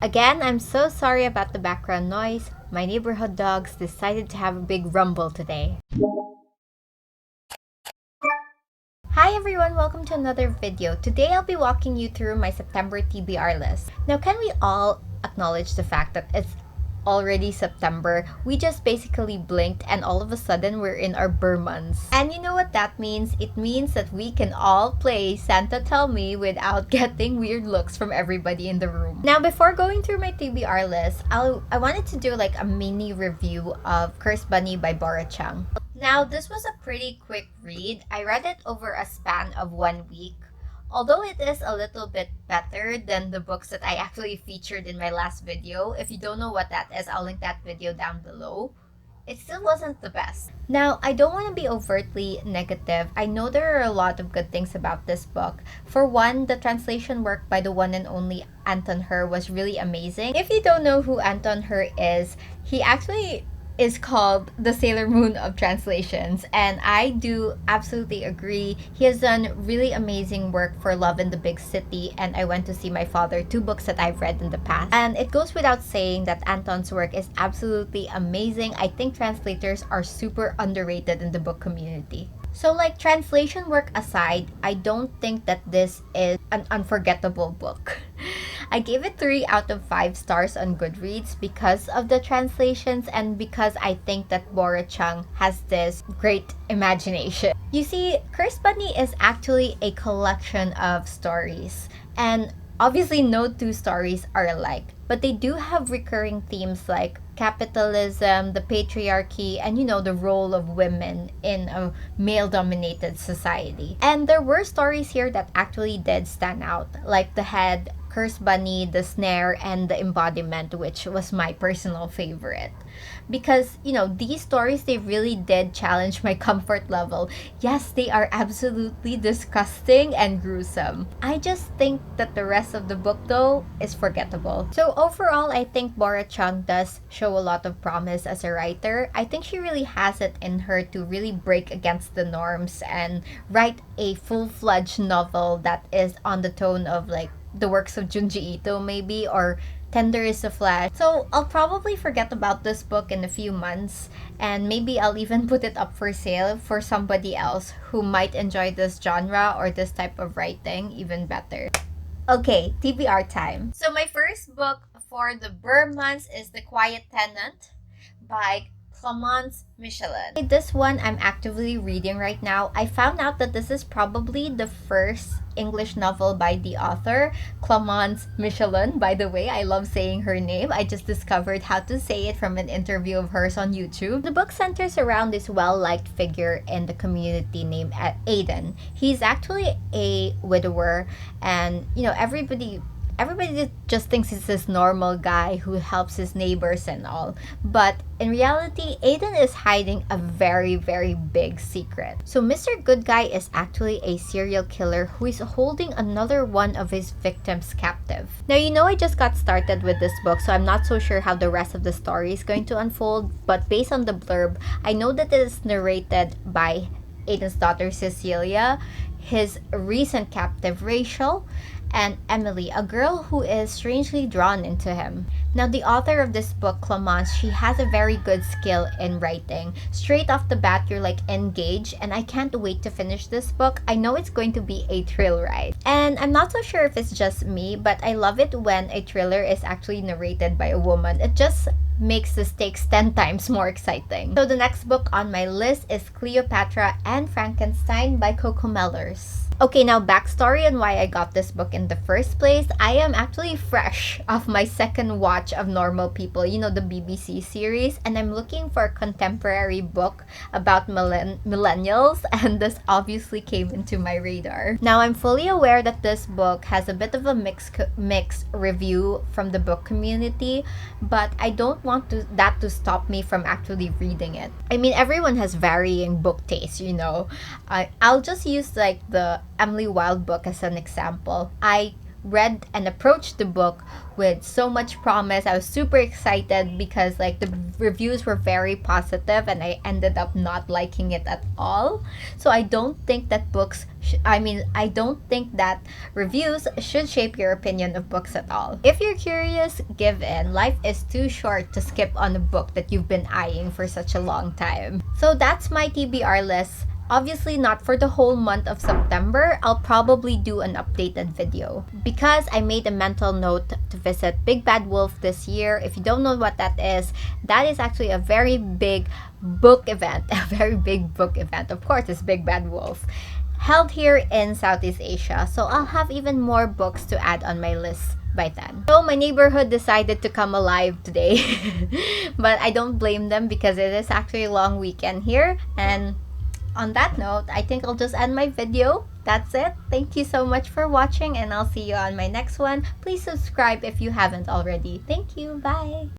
Again, I'm so sorry about the background noise. My neighborhood dogs decided to have a big rumble today. Hi everyone, welcome to another video. Today I'll be walking you through my September TBR list. Now, can we all acknowledge the fact that it's already September? We just basically blinked and all of a sudden we're in our Burr months. And you know what that means? It means that we can all play Santa Tell Me without getting weird looks from everybody in the room. Now, before going through my TBR list, I wanted to do like a mini review of Cursed Bunny by Bora Chung. Now, this was a pretty quick read. I read it over a span of 1 week. Although it is a little bit better than the books that I actually featured in my last video. If you don't know what that is, I'll link that video down below. It still wasn't the best. Now, I don't want to be overtly negative. I know there are a lot of good things about this book. For one, the translation work by the one and only Anton Her was really amazing. If you don't know who Anton Her is, he actually is called the Sailor Moon of translations, and I do absolutely agree. He has done really amazing work for Love in the Big City and I Went to See My Father, two books that I've read in the past. And it goes without saying that Anton's work is absolutely amazing. I think translators are super underrated in the book community. So, like, translation work aside, I don't think that this is an unforgettable book. I gave it 3 out of 5 stars on Goodreads because of the translations and because I think that Bora Chung has this great imagination. You see, Cursed Bunny is actually a collection of stories, and obviously no two stories are alike, but they do have recurring themes like capitalism, the patriarchy, and the role of women in a male-dominated society. And there were stories here that actually did stand out, like the head, Cursed Bunny, the snare, and the embodiment, which was my personal favorite. Because, these stories, they really did challenge my comfort level. Yes, they are absolutely disgusting and gruesome. I just think that the rest of the book, though, is forgettable. So overall, I think Bora Chung does show a lot of promise as a writer. I think she really has it in her to really break against the norms and write a full-fledged novel that is on the tone of like the works of Junji Ito maybe, or Tender is the Flesh. So I'll probably forget about this book in a few months, and maybe I'll even put it up for sale for somebody else who might enjoy this genre or this type of writing even better. Okay, TBR time. So my first book for the Burr months is The Quiet Tenant by Clemence Michallon. This one I'm actively reading right now. I found out that this is probably the first English novel by the author, Clemence Michallon. By the way, I love saying her name. I just discovered how to say it from an interview of hers on YouTube. The book centers around this well-liked figure in the community named Aiden. He's actually a widower, and everybody just thinks he's this normal guy who helps his neighbors and all. But in reality, Aiden is hiding a very, very big secret. So Mr. Good Guy is actually a serial killer who is holding another one of his victims captive. Now, I just got started with this book, so I'm not so sure how the rest of the story is going to unfold. But based on the blurb, I know that it is narrated by Aiden's daughter Cecilia, his recent captive Rachel, and Emily, a girl who is strangely drawn into him. Now, the author of this book, Clemence, she has a very good skill in writing. Straight off the bat, you're like engaged, and I can't wait to finish this book. I know it's going to be a thrill ride. And I'm not so sure if it's just me, but I love it when a thriller is actually narrated by a woman. It just makes the stakes 10 times more exciting. So the next book on my list is Cleopatra and Frankenstein by Coco Mellors. Okay, now backstory on why I got this book in the first place. I am actually fresh off my second watch of Normal People, the BBC series, and I'm looking for a contemporary book about millennials, and this obviously came into my radar. Now, I'm fully aware that this book has a bit of a mixed review from the book community, but I don't want that to stop me from actually reading it. I mean, everyone has varying book tastes, I'll just use like the Emily Wilde book as an example. I read and approached the book with so much promise. I was super excited because like the reviews were very positive and I ended up not liking it at all. So I don't think that books I don't think that reviews should shape your opinion of books at all. If you're curious, give in. Life is too short to skip on a book that you've been eyeing for such a long time. So that's my TBR list. Obviously not for the whole month of September. I'll probably do an updated video because I made a mental note to visit Big Bad Wolf this year. If you don't know what that is actually a very big book event. A very big book event. Of course, it's Big Bad Wolf, held here in Southeast Asia. So I'll have even more books to add on my list by then. So my neighborhood decided to come alive today. But I don't blame them because it is actually a long weekend here. And on that note, I think I'll just end my video. That's it. Thank you so much for watching, and I'll see you on my next one. Please subscribe if you haven't already. Thank you. Bye.